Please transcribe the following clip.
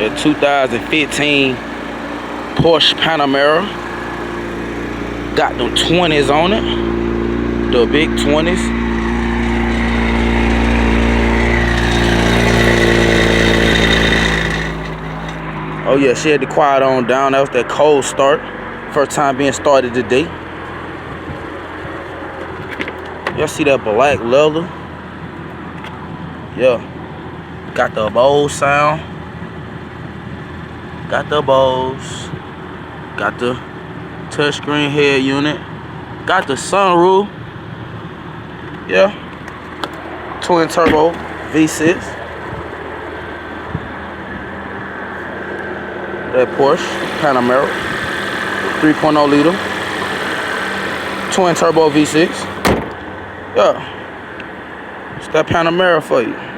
A 2015 Porsche Panamara. Got them 20s on it. The big 20s. Oh yeah, she had to quiet on down. That was that cold start. First time being started today. Y'all see that black leather? Yeah. Got the Bose sound. Got the Bose. Got the touchscreen head unit. Got the sunroof. Yeah. Twin turbo V6. That Porsche Panamara. 3.0 liter. Twin turbo V6. Yeah. It's that Panamara for you.